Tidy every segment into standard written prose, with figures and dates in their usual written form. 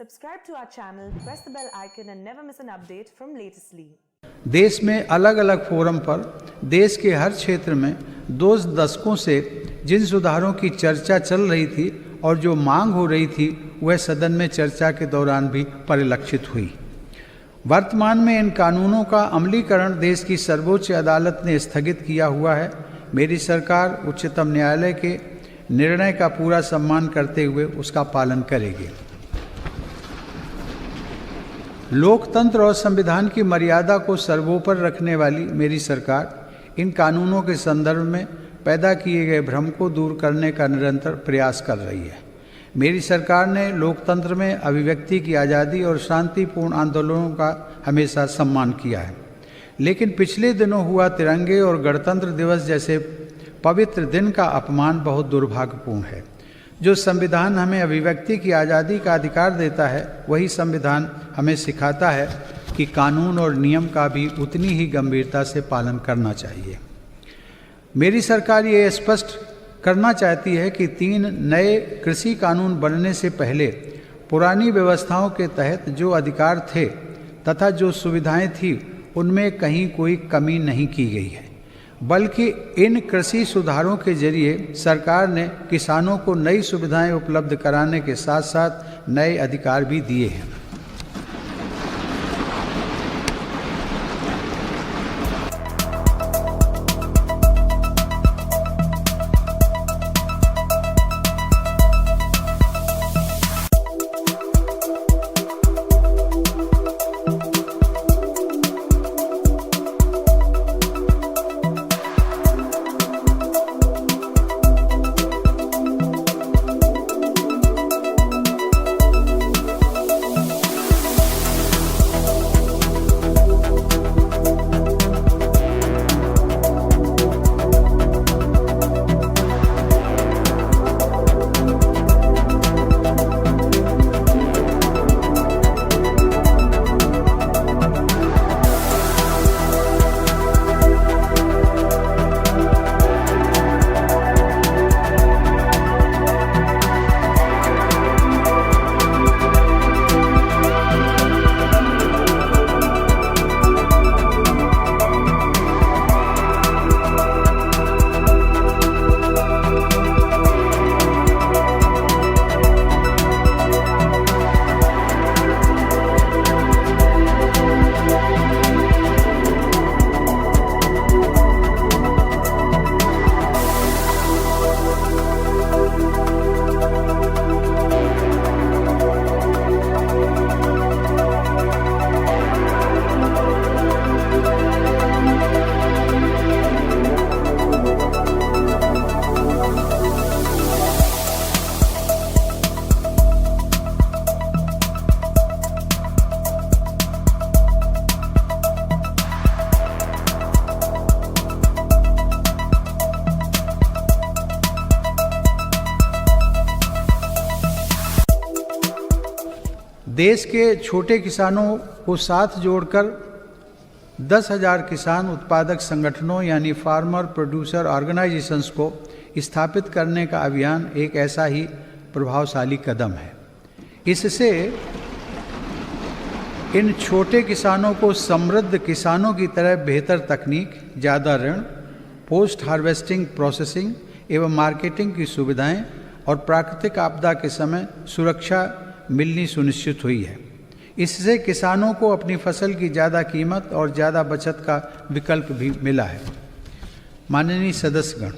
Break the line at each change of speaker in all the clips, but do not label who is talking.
Subscribe to our channel, press the bell icon and never miss an update from Latestly.
देश में अलग अलग forum पर देश के हर क्षेत्र में 2 दशकों से जिन सुधारों की चर्चा चल रही थी और जो मांग हो रही थी वह सदन में चर्चा के दौरान भी परिलक्षित हुई। वर्तमान में इन कानूनों का अमलीकरण देश की सर्वोच्च अदालत ने स्थगित किया हुआ है। मेरी सरकार उच्चतम न्यायालय के निर्णय का पूरा सम्मान करते हुए उसका पालन करेगी। लोकतंत्र और संविधान की मर्यादा को सर्वोपर रखने वाली मेरी सरकार इन कानूनों के संदर्भ में पैदा किए गए भ्रम को दूर करने का निरंतर प्रयास कर रही है। मेरी सरकार ने लोकतंत्र में अभिव्यक्ति की आज़ादी और शांतिपूर्ण आंदोलनों का हमेशा सम्मान किया है, लेकिन पिछले दिनों हुआ तिरंगे और गणतंत्र दिवस जैसे पवित्र दिन का अपमान बहुत दुर्भाग्यपूर्ण है। जो संविधान हमें अभिव्यक्ति की आज़ादी का अधिकार देता है, वही संविधान हमें सिखाता है कि कानून और नियम का भी उतनी ही गंभीरता से पालन करना चाहिए। मेरी सरकार ये स्पष्ट करना चाहती है कि 3 नए कृषि कानून बनने से पहले पुरानी व्यवस्थाओं के तहत जो अधिकार थे तथा जो सुविधाएं थी उनमें कहीं कोई कमी नहीं की गई है, बल्कि इन कृषि सुधारों के जरिए सरकार ने किसानों को नई सुविधाएं उपलब्ध कराने के साथ साथ नए अधिकार भी दिए हैं। देश के छोटे किसानों को साथ जोड़कर 10,000 किसान उत्पादक संगठनों यानी फार्मर प्रोड्यूसर ऑर्गेनाइजेशंस को स्थापित करने का अभियान एक ऐसा ही प्रभावशाली कदम है। इससे इन छोटे किसानों को समृद्ध किसानों की तरह बेहतर तकनीक, ज़्यादा ऋण, पोस्ट हार्वेस्टिंग प्रोसेसिंग एवं मार्केटिंग की सुविधाएं और प्राकृतिक आपदा के समय सुरक्षा मिलनी सुनिश्चित हुई है। इससे किसानों को अपनी फसल की ज़्यादा कीमत और ज़्यादा बचत का विकल्प भी मिला है। माननीय सदस्यगण,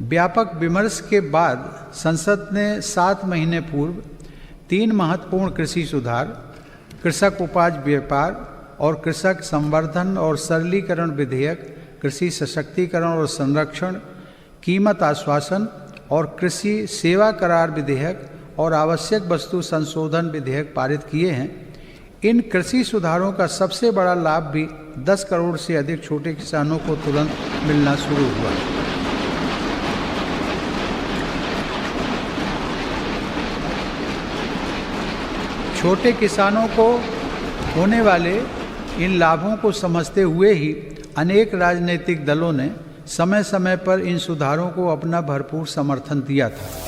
व्यापक विमर्श के बाद संसद ने 7 महीने पूर्व 3 महत्वपूर्ण कृषि सुधार, कृषक उपज व्यापार और कृषक संवर्धन और सरलीकरण विधेयक, कृषि सशक्तिकरण और संरक्षण, कीमत आश्वासन और कृषि सेवा करार विधेयक और आवश्यक वस्तु संशोधन विधेयक पारित किए हैं। इन कृषि सुधारों का सबसे बड़ा लाभ भी 10 करोड़ से अधिक छोटे किसानों को तुरंत मिलना शुरू हुआ। छोटे किसानों को होने वाले इन लाभों को समझते हुए ही अनेक राजनीतिक दलों ने समय समय पर इन सुधारों को अपना भरपूर समर्थन दिया था।